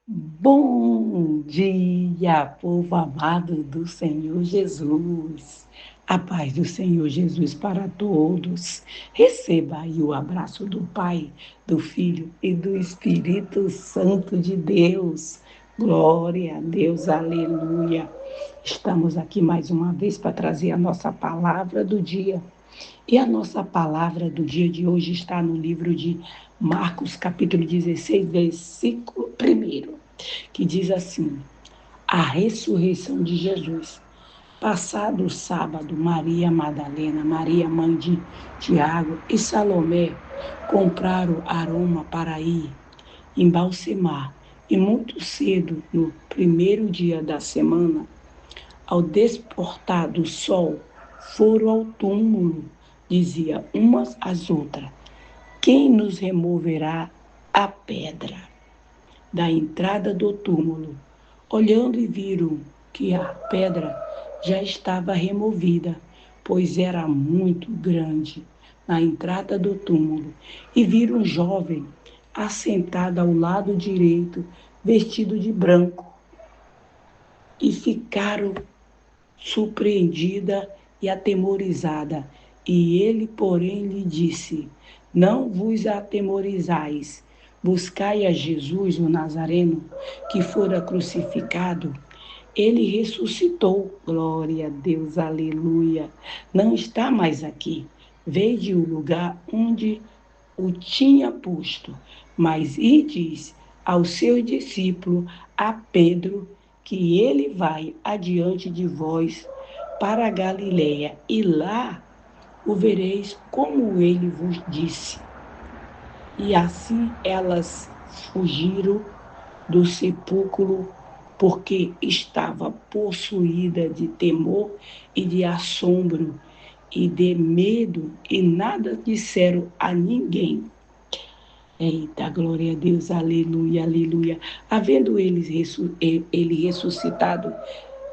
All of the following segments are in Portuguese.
Bom dia, povo amado do Senhor Jesus. A paz do Senhor Jesus para todos. Receba aí o abraço do Pai, do Filho e do Espírito Santo de Deus. Glória a Deus, aleluia. Estamos aqui mais uma vez para trazer a nossa palavra do dia. E a nossa palavra do dia de hoje está no livro de Marcos, capítulo 16, versículo 1, que diz assim: a ressurreição de Jesus. Passado o sábado, Maria Madalena, Maria mãe de Tiago e Salomé compraram aroma para ir embalsamar. E muito cedo, no primeiro dia da semana, ao desportar do sol, foram ao túmulo, dizia umas às outras: quem nos removerá a pedra da entrada do túmulo? Olhando e viram que a pedra já estava removida, pois era muito grande na entrada do túmulo, e viram um jovem assentado ao lado direito, vestido de branco, e ficaram surpreendida e atemorizada. E ele, porém, lhe disse: não vos atemorizais. Buscai a Jesus, o Nazareno, que fora crucificado. Ele ressuscitou. Glória a Deus, aleluia. Não está mais aqui. Vede o lugar onde o tinha posto. Mas ides aos seus discípulos, a Pedro, que ele vai adiante de vós para a Galiléia, e lá o vereis como ele vos disse. E assim elas fugiram do sepulcro, porque estava possuída de temor e de assombro e de medo, e nada disseram a ninguém. Eita, glória a Deus, aleluia, aleluia. Havendo ele ressuscitado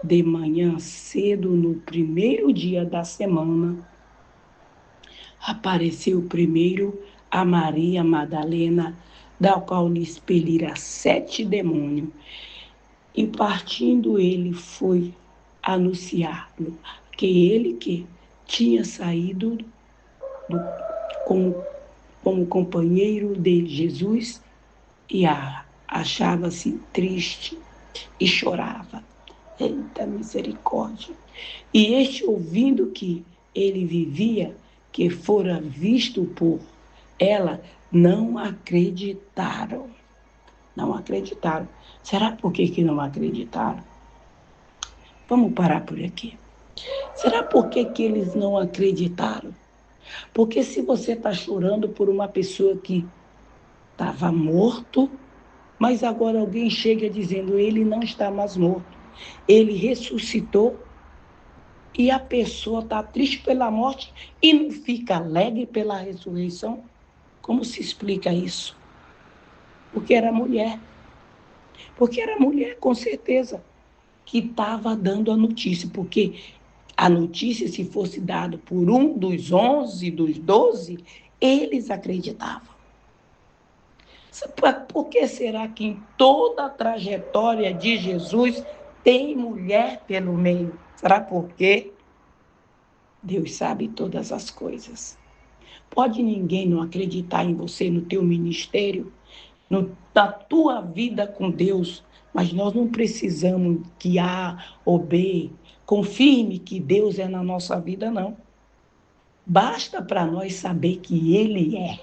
de manhã cedo, no primeiro dia da semana, apareceu primeiro a Maria Madalena, da qual lhe expelira 7 demônios. E partindo ele foi anunciar-lhe que ele que tinha saído do, com, como companheiro de Jesus e achava-se triste e chorava. Eita misericórdia! E este, ouvindo que ele vivia, que fora visto por ela, não acreditaram. Não acreditaram. Será por que não acreditaram? Vamos parar por aqui. Será por que eles não acreditaram? Porque se você está chorando por uma pessoa que estava morto, mas agora alguém chega dizendo: ele não está mais morto, ele ressuscitou, e a pessoa está triste pela morte e não fica alegre pela ressurreição? Como se explica isso? Porque era mulher. Porque era mulher, com certeza, que estava dando a notícia. Porque a notícia, se fosse dada por um dos 11, dos 12, eles acreditavam. Por que será que em toda a trajetória de Jesus tem mulher pelo meio? Será por quê? Deus sabe todas as coisas. Pode ninguém não acreditar em você, no teu ministério, na tua vida com Deus, mas nós não precisamos que A ou B confirme que Deus é na nossa vida, não. Basta para nós saber que Ele é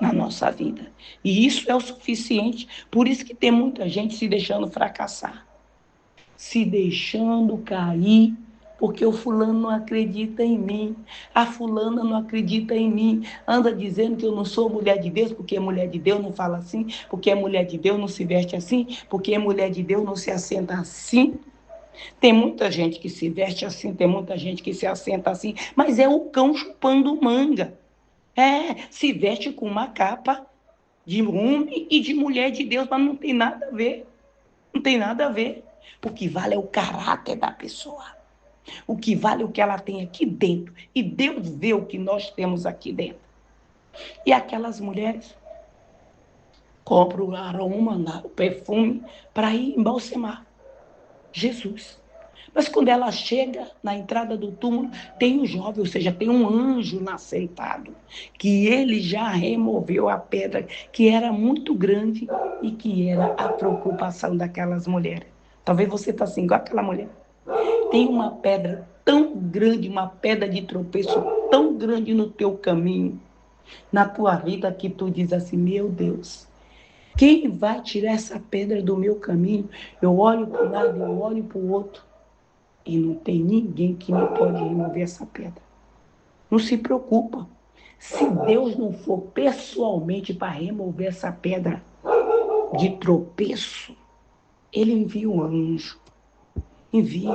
na nossa vida. E isso é o suficiente. Por isso que tem muita gente se deixando fracassar, se deixando cair, porque o fulano não acredita em mim, a fulana não acredita em mim, anda dizendo que eu não sou mulher de Deus, porque mulher de Deus não fala assim, porque mulher de Deus não se veste assim, porque mulher de Deus não se assenta assim. Tem muita gente que se veste assim, tem muita gente que se assenta assim, mas é o cão chupando manga. Se veste com uma capa de homem e de mulher de Deus, mas não tem nada a ver. Não tem nada a ver. O que vale é o caráter da pessoa. O que vale é o que ela tem aqui dentro. E Deus vê o que nós temos aqui dentro. E aquelas mulheres compra o aroma, o perfume, para ir embalsamar Jesus. Mas quando ela chega na entrada do túmulo, tem um jovem, ou seja, tem um anjo lá sentado, que ele já removeu a pedra, que era muito grande e que era a preocupação daquelas mulheres. Talvez você está assim, igual aquela mulher. Tem uma pedra tão grande, uma pedra de tropeço tão grande no teu caminho, na tua vida, que tu diz assim, meu Deus, quem vai tirar essa pedra do meu caminho? Eu olho para um lado, eu olho para o outro, e não tem ninguém que me pode remover essa pedra. Não se preocupa. Se Deus não for pessoalmente para remover essa pedra de tropeço, ele envia um anjo. Envia.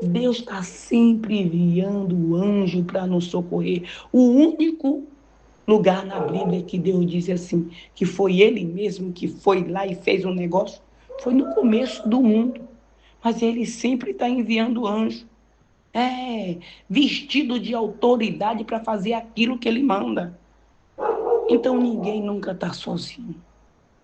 Deus está sempre enviando o anjo para nos socorrer. O único lugar na Bíblia que Deus diz assim, que foi ele mesmo que foi lá e fez um negócio, foi no começo do mundo. Mas ele sempre está enviando anjo. Vestido de autoridade para fazer aquilo que ele manda. Então ninguém nunca está sozinho.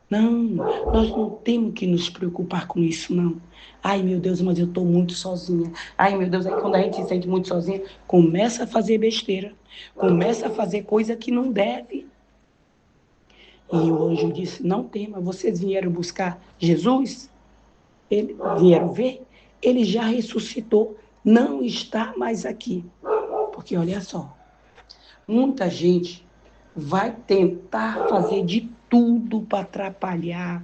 Não, nós não temos que nos preocupar com isso, não. Ai, meu Deus, mas eu estou muito sozinha. Ai, meu Deus, aí quando a gente se sente muito sozinha, começa a fazer besteira. Começa a fazer coisa que não deve. E o anjo disse, não tema, vocês vieram buscar Jesus? Vieram ver? Ele já ressuscitou, não está mais aqui. Porque olha só, muita gente vai tentar fazer de tudo para atrapalhar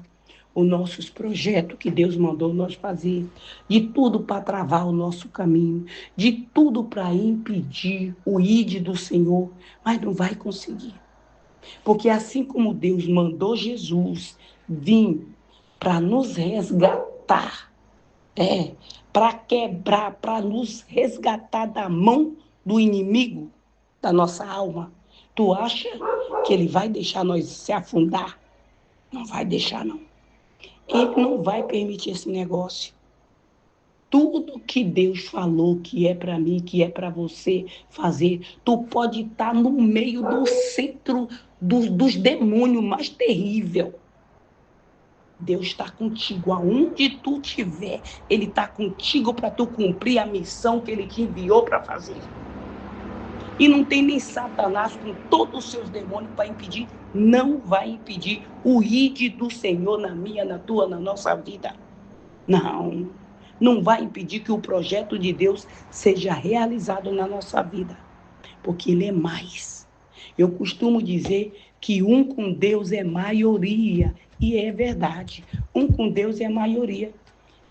os nossos projetos que Deus mandou nós fazer, de tudo para travar o nosso caminho, de tudo para impedir o ide do Senhor, mas não vai conseguir. Porque assim como Deus mandou Jesus vir para nos resgatar, para quebrar, para nos resgatar da mão do inimigo da nossa alma. Tu acha que ele vai deixar nós se afundar? Não vai deixar, não. Ele não vai permitir esse negócio. Tudo que Deus falou que é para mim, que é para você fazer, tu pode estar no meio do centro dos demônios mais terrível. Deus está contigo, aonde tu estiver, Ele está contigo para tu cumprir a missão que Ele te enviou para fazer. E não tem nem Satanás com todos os seus demônios para impedir, não vai impedir o ide do Senhor na minha, na tua, na nossa vida. Não, não vai impedir que o projeto de Deus seja realizado na nossa vida, porque Ele é mais. Eu costumo dizer que um com Deus é maioria, e é verdade. Um com Deus é maioria.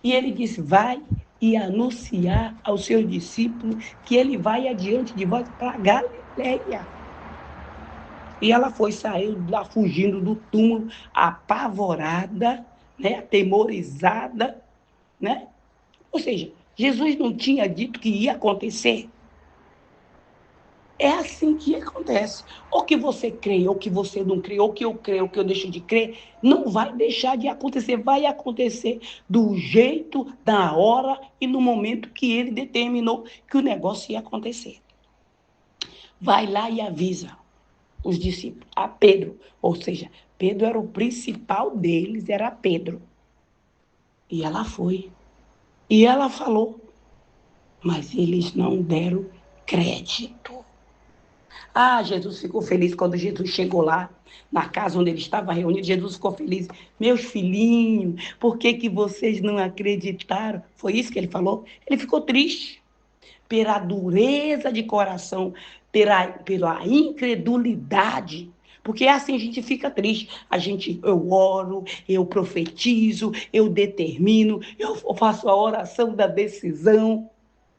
E ele disse, vai e anunciar aos seus discípulos que ele vai adiante de vós para Galileia. E ela saiu lá fugindo do túmulo, apavorada, atemorizada, né? Ou seja, Jesus não tinha dito que ia acontecer. É assim que acontece. Ou que você crê, ou que você não crê, ou que eu creio, ou que eu deixo de crer, não vai deixar de acontecer. Vai acontecer do jeito, da hora e no momento que ele determinou que o negócio ia acontecer. Vai lá e avisa os discípulos, a Pedro. Ou seja, Pedro era o principal deles, era Pedro. E ela foi. E ela falou. Mas eles não deram crédito. Jesus ficou feliz quando Jesus chegou lá, na casa onde ele estava reunido. Jesus ficou feliz. Meus filhinhos, por que vocês não acreditaram? Foi isso que ele falou? Ele ficou triste pela dureza de coração, pela incredulidade. Porque assim a gente fica triste. Eu oro, eu profetizo, eu determino, eu faço a oração da decisão.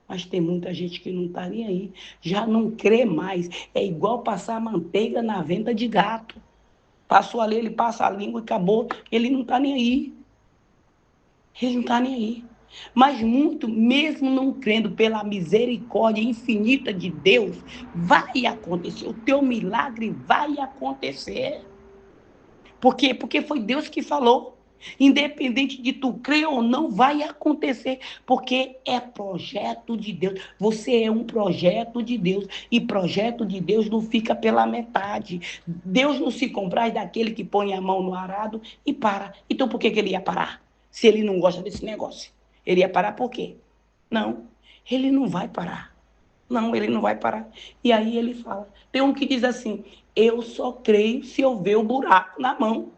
Mas tem muita gente que não está nem aí, já não crê mais. É igual passar manteiga na venda de gato. Passou ali, ele passa a língua e acabou. Ele não está nem aí. Ele não está nem aí. Mas muito, mesmo não crendo pela misericórdia infinita de Deus, vai acontecer. O teu milagre vai acontecer. Por quê? Porque foi Deus que falou. Independente de tu crer ou não, vai acontecer, porque é projeto de Deus. Você é um projeto de Deus, e projeto de Deus não fica pela metade. Deus não se compraz daquele que põe a mão no arado e para. Então por que ele ia parar? Se ele não gosta desse negócio. Ele ia parar por quê? Não, ele não vai parar. Não, ele não vai parar. E aí ele fala, tem um que diz assim, eu só creio se eu ver o buraco na mão.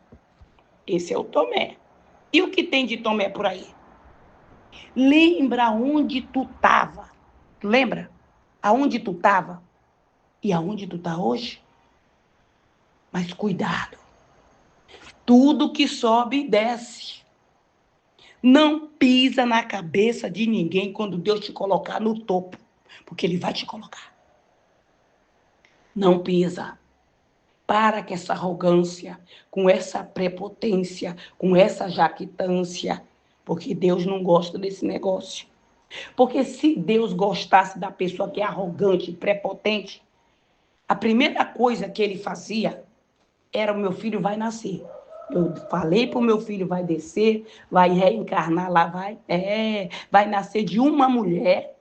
Esse é o Tomé. E o que tem de Tomé por aí? Lembra onde tu estava. Lembra? Aonde tu estava e aonde tu está hoje? Mas cuidado. Tudo que sobe e desce. Não pisa na cabeça de ninguém quando Deus te colocar no topo, porque ele vai te colocar. Não pisa. Para com essa arrogância, com essa prepotência, com essa jactância, porque Deus não gosta desse negócio. Porque se Deus gostasse da pessoa que é arrogante e prepotente, a primeira coisa que ele fazia era: o meu filho vai nascer. Eu falei para o meu filho, vai descer, vai reencarnar lá, vai nascer de uma mulher,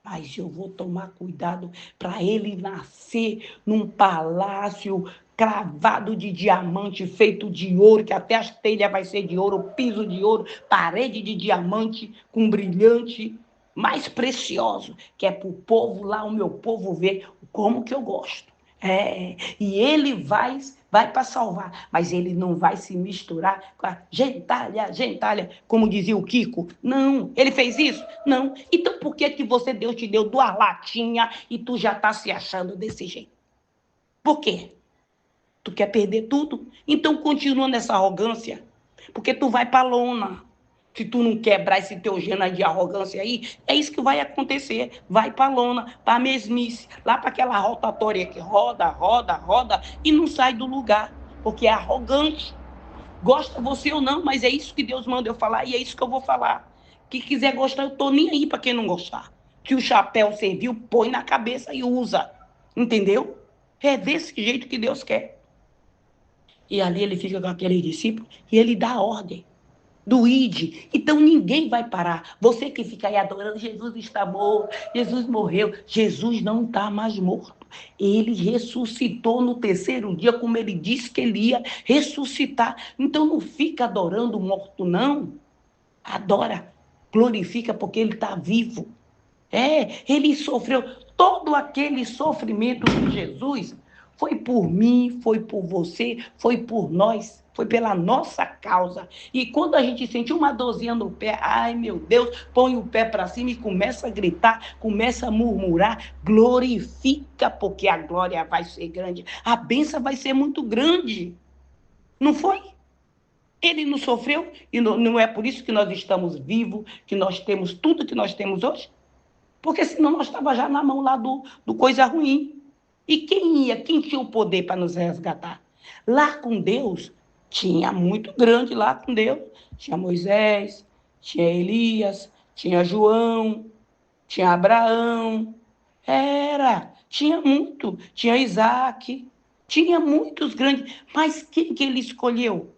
mas eu vou tomar cuidado para ele nascer num palácio cravado de diamante, feito de ouro, que até as telhas vai ser de ouro, piso de ouro, parede de diamante com brilhante mais precioso, que é para o povo lá, o meu povo ver como que eu gosto. E ele vai para salvar, mas ele não vai se misturar com a gentalha, como dizia o Kiko. Não, ele fez isso? Não. Então por que você, Deus te deu duas latinhas e tu já está se achando desse jeito? Por quê? Tu quer perder tudo? Então continua nessa arrogância, porque tu vai para a lona. Se tu não quebrar esse teu gênero de arrogância aí, é isso que vai acontecer. Vai para a lona, para a mesmice, lá para aquela rotatória que roda, e não sai do lugar, porque é arrogante. Gosta você ou não, mas é isso que Deus manda eu falar e é isso que eu vou falar. Quem quiser gostar, eu tô nem aí para quem não gostar. Que o chapéu serviu, põe na cabeça e usa. Entendeu? É desse jeito que Deus quer. E ali ele fica com aquele discípulo e ele dá ordem do ID. Então ninguém vai parar. Você que fica aí adorando, Jesus está morto, Jesus morreu. Jesus não está mais morto. Ele ressuscitou no terceiro dia, como ele disse que ele ia ressuscitar. Então não fica adorando o morto, não. Adora, glorifica, porque ele está vivo. Ele sofreu todo aquele sofrimento de Jesus. Foi por mim, foi por você, foi por nós, foi pela nossa causa. E quando a gente sentiu uma dorzinha no pé, ai meu Deus, põe o pé para cima e começa a gritar, começa a murmurar, glorifica, porque a glória vai ser grande, a bênção vai ser muito grande. Não foi? Ele não sofreu e não é por isso que nós estamos vivos, que nós temos tudo que nós temos hoje? Porque senão nós estávamos já na mão lá do coisa ruim. E quem tinha o poder para nos resgatar? Lá com Deus, tinha muito grande lá com Deus. Tinha Moisés, tinha Elias, tinha João, tinha Abraão. Tinha muito. Tinha Isaac, tinha muitos grandes. Mas quem que ele escolheu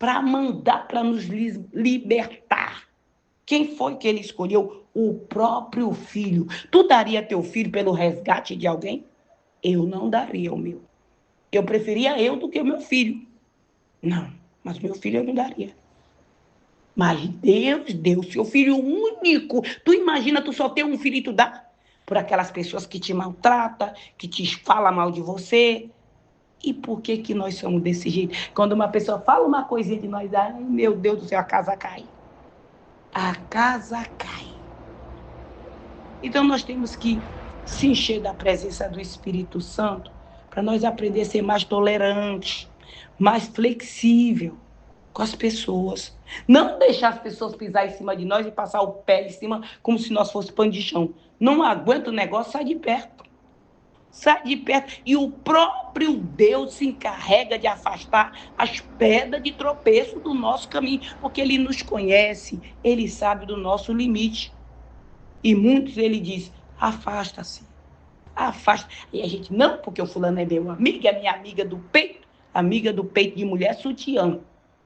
para mandar, para nos libertar? Quem foi que ele escolheu? O próprio filho. Tu daria teu filho pelo resgate de alguém? Eu não daria o meu. Eu preferia eu do que o meu filho. Não, mas meu filho eu não daria. Mas Deus deu seu filho único. Tu imagina, tu só ter um filho e tu dá por aquelas pessoas que te maltratam, que te falam mal de você. E por que nós somos desse jeito? Quando uma pessoa fala uma coisinha de nós, ai meu Deus do céu, a casa cai. A casa cai. Então nós temos que se encher da presença do Espírito Santo para nós aprender a ser mais tolerante, mais flexível com as pessoas. Não deixar as pessoas pisar em cima de nós e passar o pé em cima como se nós fosse pano de chão. Não aguenta o negócio, sai de perto. Sai de perto. E o próprio Deus se encarrega de afastar as pedras de tropeço do nosso caminho, porque ele nos conhece, ele sabe do nosso limite. E muitos ele diz, afasta-se, afasta. E a gente, não, porque o fulano é meu amigo, é minha amiga do peito de mulher sutiã.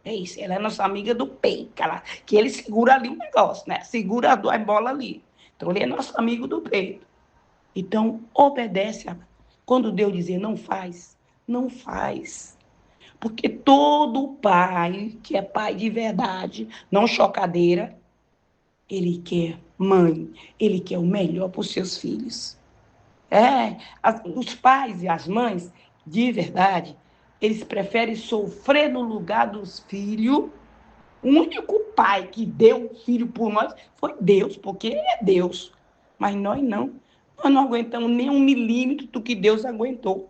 É isso, ela é nossa amiga do peito, que ele segura ali o negócio, né? Segura as duas bolas ali. Então, ele é nosso amigo do peito. Então, obedece. Quando Deus dizer não faz, não faz. Porque todo pai, que é pai de verdade, não chocadeira, ele quer mãe, ele quer o melhor para os seus filhos. Os pais e as mães, de verdade, eles preferem sofrer no lugar dos filhos. O único pai que deu o filho por nós foi Deus, porque ele é Deus. Mas nós não. Nós não aguentamos nem 1 milímetro do que Deus aguentou.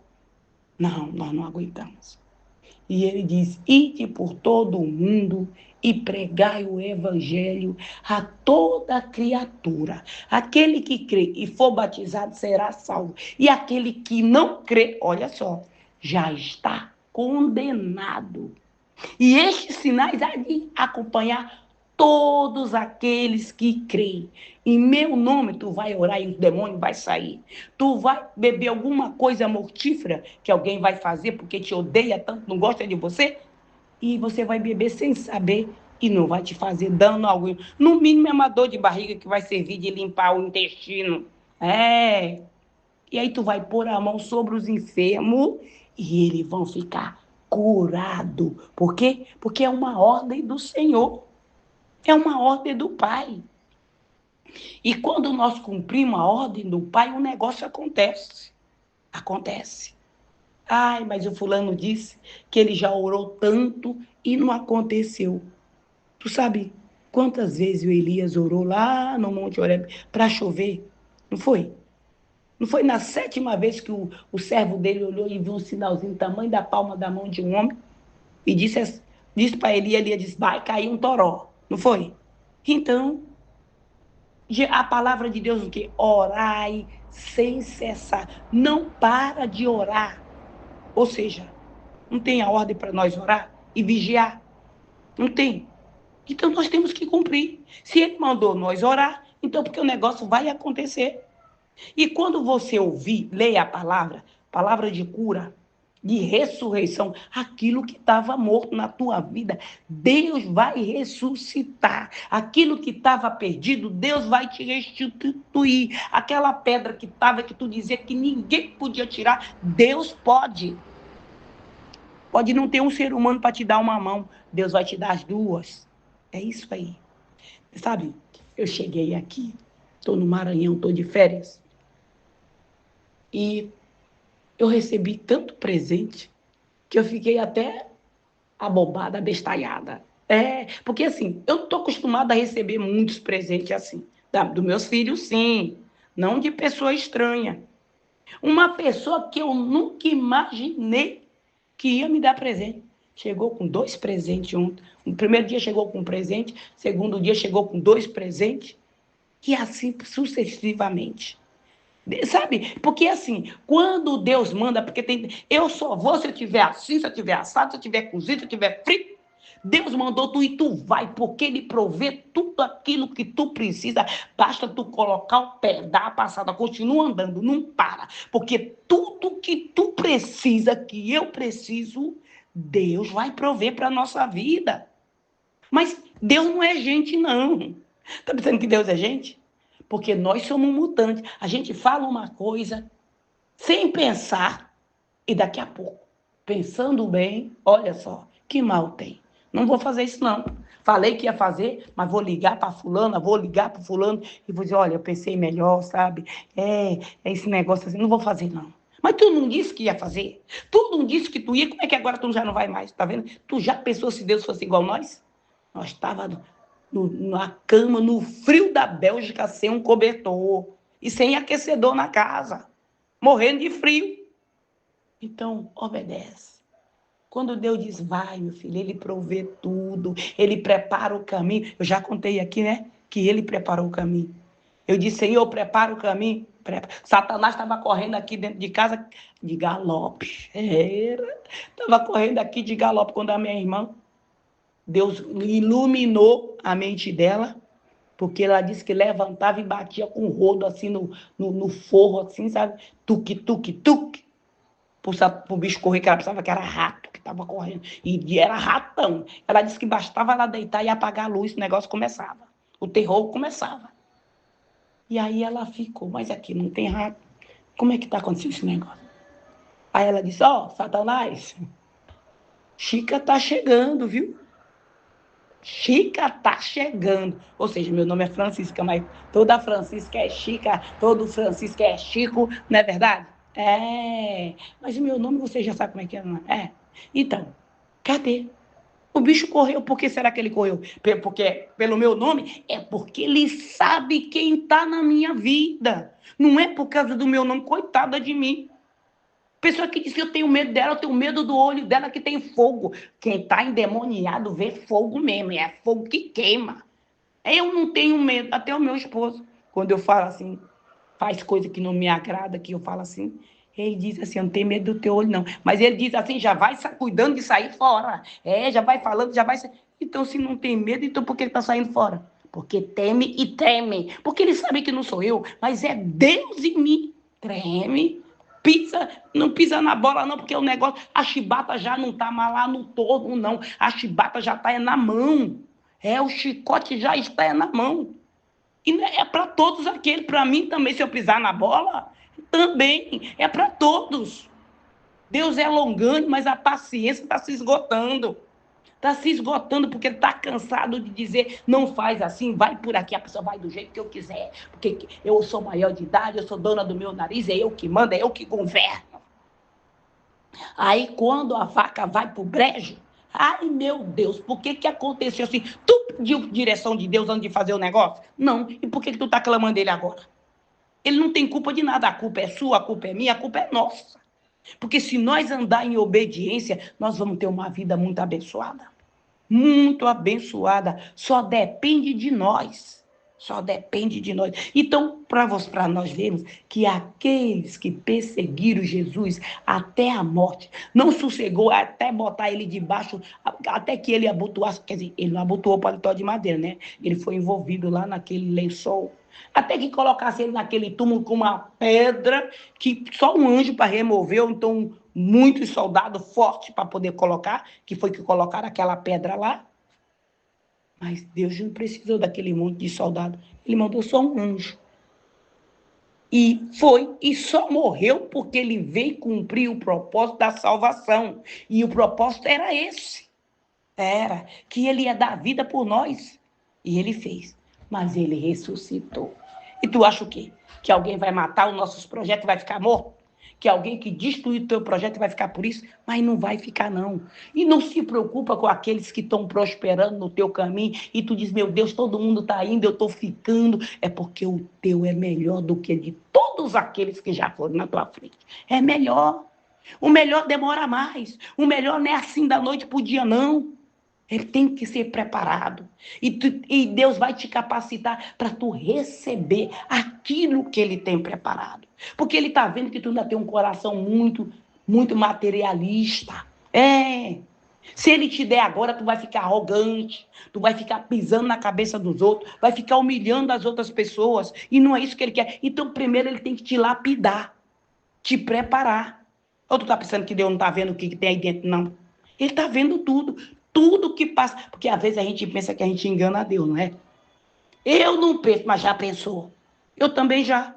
Não, nós não aguentamos. E ele diz: ide por todo o mundo e pregai o evangelho a toda criatura. Aquele que crê e for batizado será salvo. E aquele que não crê, olha só, já está condenado. E estes sinais há de acompanhar todos aqueles que creem. Em meu nome tu vai orar e o demônio vai sair. Tu vai beber alguma coisa mortífera que alguém vai fazer porque te odeia tanto, não gosta de você, e você vai beber sem saber e não vai te fazer dano algum. No mínimo é uma dor de barriga que vai servir de limpar o intestino. E aí tu vai pôr a mão sobre os enfermos e eles vão ficar curados. Por quê? Porque é uma ordem do Senhor. É uma ordem do Pai. E quando nós cumprimos a ordem do Pai, o negócio acontece. Acontece. Ai, mas o fulano disse que ele já orou tanto e não aconteceu. Tu sabe quantas vezes o Elias orou lá no Monte Horebe para chover? Não foi? Não foi na 7ª vez que o servo dele olhou e viu um sinalzinho do tamanho da palma da mão de um homem e disse para Elias disse, vai cair um toró. Não foi? Então, a palavra de Deus o quê? Orai sem cessar. Não para de orar. Ou seja, não tem a ordem para nós orar e vigiar? Não tem. Então, nós temos que cumprir. Se ele mandou nós orar, então porque o negócio vai acontecer. E quando você ouvir, leia a palavra de cura, de ressurreição, aquilo que estava morto na tua vida, Deus vai ressuscitar. Aquilo que estava perdido, Deus vai te restituir. Aquela pedra que estava, que tu dizia que ninguém podia tirar, Deus pode. Pode não ter um ser humano para te dar uma mão, Deus vai te dar as duas. É isso aí. Sabe, eu cheguei aqui, estou no Maranhão, estou de férias, e eu recebi tanto presente que eu fiquei até abobada, abestalhada. Porque assim, eu não estou acostumada a receber muitos presentes assim. Dos meus filhos, sim. Não de pessoa estranha. Uma pessoa que eu nunca imaginei que ia me dar presente. Chegou com 2 presentes ontem. No primeiro dia chegou com um presente, segundo dia chegou com 2 presentes, e assim sucessivamente. Sabe? Porque assim, quando Deus manda, porque eu só vou se eu tiver assim, se eu tiver assado, se eu tiver cozido, se eu tiver frito. Deus mandou tu e tu vai, porque Ele provê tudo aquilo que tu precisa. Basta tu colocar o pé, dar a passada, continua andando, não para. Porque tudo que tu precisa, que eu preciso, Deus vai prover para a nossa vida. Mas Deus não é gente, não. Tá pensando que Deus é gente? Porque nós somos mutantes. A gente fala uma coisa sem pensar e daqui a pouco, pensando bem, olha só, que mal tem. Não vou fazer isso, não. Falei que ia fazer, mas vou ligar para fulana, vou ligar para fulano e vou dizer, olha, eu pensei melhor, sabe? É esse negócio assim, não vou fazer, não. Mas tu não disse que ia fazer? Tu não disse que tu ia, como é que agora tu já não vai mais, tá vendo? Tu já pensou se Deus fosse igual nós? Nós estávamos na cama, no frio da Bélgica, sem um cobertor e sem aquecedor na casa, morrendo de frio. Então, obedece. Quando Deus diz, vai, meu filho, Ele provê tudo, Ele prepara o caminho. Eu já contei aqui, né? Que Ele preparou o caminho. Eu disse, Senhor, prepara o caminho. Satanás estava correndo aqui dentro de casa de galope. Estava correndo aqui de galope quando a minha irmã, Deus iluminou a mente dela, porque ela disse que levantava e batia com o rodo assim no forro, assim, sabe? Tuque, tuque, tuque. pro bicho correr, que ela pensava que era rato que estava correndo. E era ratão. Ela disse que bastava ela deitar e apagar a luz, o negócio começava. O terror começava. E aí ela ficou, mas aqui não tem rato. Como é que está acontecendo esse negócio? Aí ela disse, Satanás, Chica tá chegando, viu? Chica tá chegando. Ou seja, meu nome é Francisca, mas toda Francisca é Chica, todo Francisco é Chico, não é verdade? Mas o meu nome você já sabe como é que é, não é? Então, cadê? O bicho correu, por que será que ele correu? Porque, pelo meu nome? É porque ele sabe quem está na minha vida. Não é por causa do meu nome, coitada de mim. Pessoa que diz que eu tenho medo dela, eu tenho medo do olho dela que tem fogo. Quem está endemoniado vê fogo mesmo, é fogo que queima. Eu não tenho medo, até o meu esposo, quando eu falo assim, faz coisa que não me agrada, que eu falo assim, ele diz assim, eu não tenho medo do teu olho não. Mas ele diz assim, já vai cuidando de sair fora. Já vai falando, já vai... Então, se não tem medo, então por que ele está saindo fora? Porque teme e treme. Porque ele sabe que não sou eu, mas é Deus em mim. Treme, pisa, não pisa na bola não, porque o negócio, a chibata já não está mais lá no torno, não. A chibata já está na mão. O chicote já está na mão. E é para todos aqueles, para mim também, se eu pisar na bola, também é para todos. Deus é longânimo, mas a paciência está se esgotando. Está se esgotando porque ele está cansado de dizer, não faz assim, vai por aqui, a pessoa vai do jeito que eu quiser, porque eu sou maior de idade, eu sou dona do meu nariz, é eu que mando, é eu que governo. Aí, quando a vaca vai para o brejo, ai, meu Deus, por que aconteceu assim? Tu pediu direção de Deus antes de fazer o negócio? Não. E por que tu está clamando ele agora? Ele não tem culpa de nada. A culpa é sua, a culpa é minha, a culpa é nossa. Porque se nós andar em obediência, nós vamos ter uma vida muito abençoada. Muito abençoada. Só depende de nós. Só depende de nós. Então, para nós vermos que aqueles que perseguiram Jesus até a morte, não sossegou até botar ele debaixo, até que ele abotoasse, quer dizer, ele não abotoou o paletó de madeira, né? Ele foi envolvido lá naquele lençol, até que colocasse ele naquele túmulo com uma pedra que só um anjo para remover, ou então muitos soldados fortes para poder colocar, que foi que colocaram aquela pedra lá. Mas Deus não precisou daquele monte de soldado. Ele mandou só um anjo. E foi, e só morreu porque ele veio cumprir o propósito da salvação. E o propósito era esse. Era que ele ia dar vida por nós. E ele fez. Mas ele ressuscitou. E tu acha o quê? Que alguém vai matar os nossos projetos e vai ficar morto? Que alguém que destruir o teu projeto vai ficar por isso? Mas não vai ficar, não. E não se preocupa com aqueles que estão prosperando no teu caminho e tu diz, meu Deus, todo mundo está indo, eu estou ficando. É porque o teu é melhor do que de todos aqueles que já foram na tua frente. É melhor. O melhor demora mais. O melhor não é assim da noite para o dia, não. Ele tem que ser preparado. E Deus vai te capacitar para tu receber aquilo que ele tem preparado. Porque ele está vendo que tu ainda tem um coração muito, muito materialista. Se ele te der agora, tu vai ficar arrogante, tu vai ficar pisando na cabeça dos outros, vai ficar humilhando as outras pessoas. E não é isso que ele quer. Então, primeiro, ele tem que te lapidar, te preparar. Ou tu tá pensando que Deus não está vendo o que tem aí dentro? Não. Ele está vendo tudo. Tudo que passa. Porque às vezes a gente pensa que a gente engana a Deus, não é? Eu não penso, mas já pensou. Eu também já.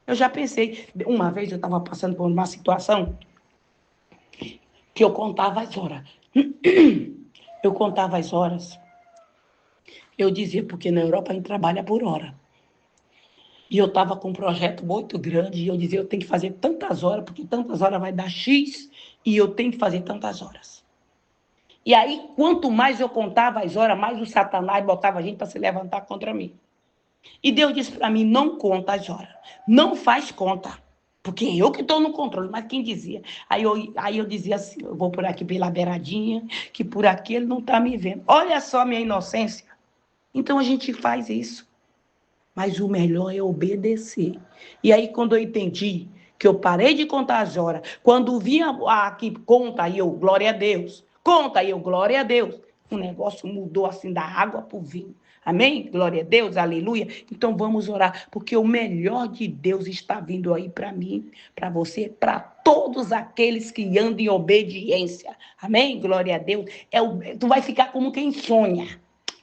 Eu já pensei. Uma vez eu estava passando por uma situação que eu contava as horas. Eu contava as horas. Eu dizia, porque na Europa a gente trabalha por hora. E eu estava com um projeto muito grande e eu dizia, eu tenho que fazer tantas horas, porque tantas horas vai dar X e eu tenho que fazer tantas horas. E aí, quanto mais eu contava as horas, mais o Satanás botava a gente para se levantar contra mim. E Deus disse para mim, não conta as horas. Não faz conta. Porque eu que estou no controle, mas quem dizia? Aí eu dizia assim, eu vou por aqui pela beiradinha, que por aqui ele não está me vendo. Olha só a minha inocência. Então a gente faz isso. Mas o melhor é obedecer. E aí, quando eu entendi que eu parei de contar as horas, quando vinha aqui, conta, aí eu, glória a Deus. Conta, aí eu, glória a Deus. o negócio mudou assim da água para o vinho. Amém? Glória a Deus, aleluia. Então vamos orar, porque o melhor de Deus está vindo aí para mim, para você, para todos aqueles que andam em obediência. Amém? Glória a Deus. Tu vai ficar como quem sonha.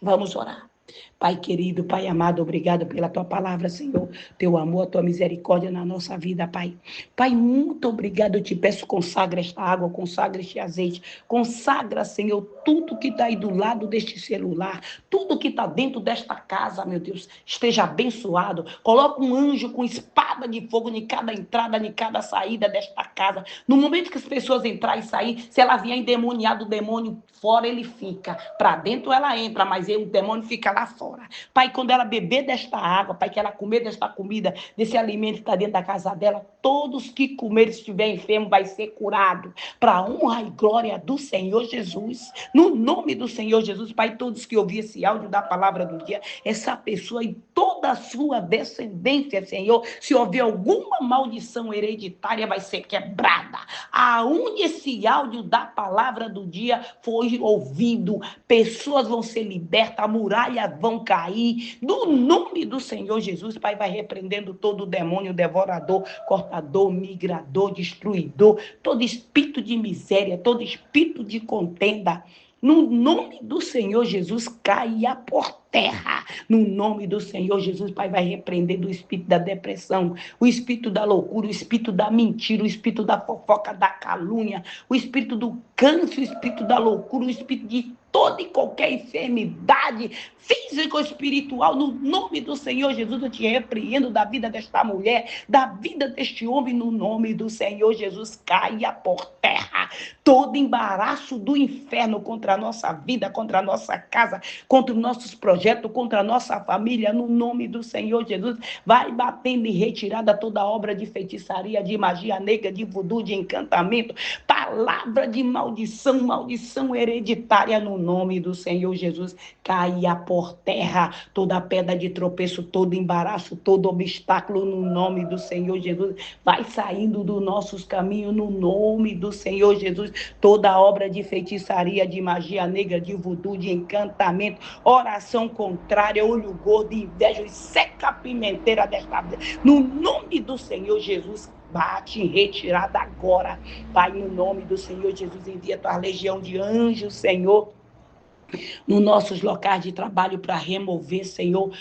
Vamos orar. Pai querido, Pai amado, obrigado pela tua palavra, Senhor, teu amor, tua misericórdia na nossa vida, Pai. Pai, muito obrigado, eu te peço, consagra esta água, consagra este azeite, consagra, Senhor, tudo que está aí do lado deste celular, tudo que está dentro desta casa, meu Deus, esteja abençoado. Coloca um anjo com espada de fogo em cada entrada, em cada saída desta casa. No momento que as pessoas entrarem e sair, se ela vier endemoniada, o demônio fora ele fica, para dentro ela entra, mas o demônio fica lá fora. Pai, quando ela beber desta água, Pai, que ela comer desta comida, desse alimento que está dentro da casa dela, todos que comerem, se estiver enfermo, vai ser curado, para a honra e glória do Senhor Jesus. No nome do Senhor Jesus, Pai, todos que ouvirem esse áudio da palavra do dia, essa pessoa e toda a sua descendência, Senhor, se houver alguma maldição hereditária, vai ser quebrada. Aonde esse áudio da palavra do dia foi ouvido, pessoas vão ser libertas, muralhas vão cair. No nome do Senhor Jesus, Pai, vai repreendendo todo o demônio devorador, cortador, migrador, destruidor, todo espírito de miséria, todo espírito de contenda. No nome do Senhor Jesus, caia por terra. No nome do Senhor Jesus, Pai, vai repreender do espírito da depressão, o espírito da loucura, o espírito da mentira, o espírito da fofoca, da calúnia, o espírito do câncer, o espírito da loucura, o espírito de toda e qualquer enfermidade física ou espiritual. No nome do Senhor Jesus, eu te repreendo da vida desta mulher, da vida deste homem. No nome do Senhor Jesus, caia por terra todo embaraço do inferno contra a nossa vida, contra a nossa casa, contra os nossos projetos, contra a nossa família. No nome do Senhor Jesus, vai batendo em retirada toda obra de feitiçaria, de magia negra, de voodoo, de encantamento, palavra de maldição, maldição hereditária. No nome do Senhor Jesus, caia por terra toda pedra de tropeço, todo embaraço, todo obstáculo. No nome do Senhor Jesus, vai saindo dos nossos caminhos. No nome do Senhor Jesus, toda obra de feitiçaria, de magia negra, de voodoo, de encantamento, oração contrária, olho gordo, inveja e seca a pimenteira desta vida. No nome do Senhor Jesus, bate em retirada agora. Pai, no nome do Senhor Jesus, envia tua legião de anjos, Senhor, nos nossos locais de trabalho para remover, Senhor,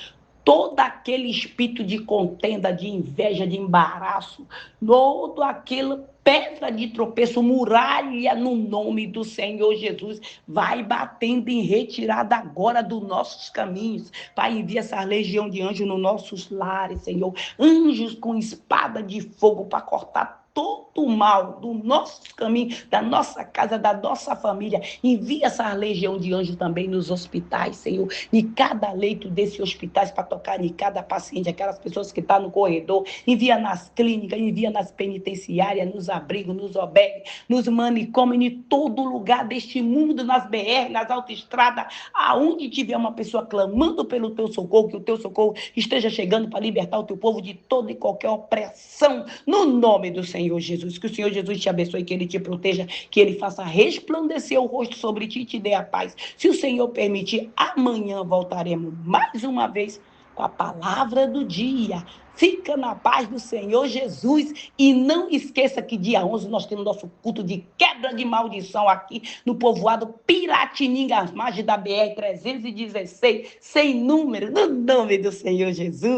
todo aquele espírito de contenda, de inveja, de embaraço, todo aquele pedra de tropeço, muralha. No nome do Senhor Jesus, vai batendo em retirada agora dos nossos caminhos. Pai, envia essa legião de anjos nos nossos lares, Senhor, anjos com espada de fogo para cortar todo o mal do nosso caminho, da nossa casa, da nossa família. Envia essa legião de anjos também nos hospitais, Senhor, em cada leito desses hospitais, para tocar em cada paciente, aquelas pessoas que estão no corredor. Envia nas clínicas, envia nas penitenciárias, nos abrigos, nos albergues, nos manicômios, em todo lugar deste mundo, nas BR, nas autoestradas, aonde tiver uma pessoa clamando pelo teu socorro, que o teu socorro esteja chegando para libertar o teu povo de toda e qualquer opressão, no nome do Senhor Jesus. Que o Senhor Jesus te abençoe, que ele te proteja, que ele faça resplandecer o rosto sobre ti e te dê a paz. Se o Senhor permitir, amanhã voltaremos mais uma vez com a palavra do dia. Fica na paz do Senhor Jesus e não esqueça que dia 11 nós temos nosso culto de quebra de maldição aqui no povoado Piratininga, às margens da BR-316, sem número, no nome do Senhor Jesus.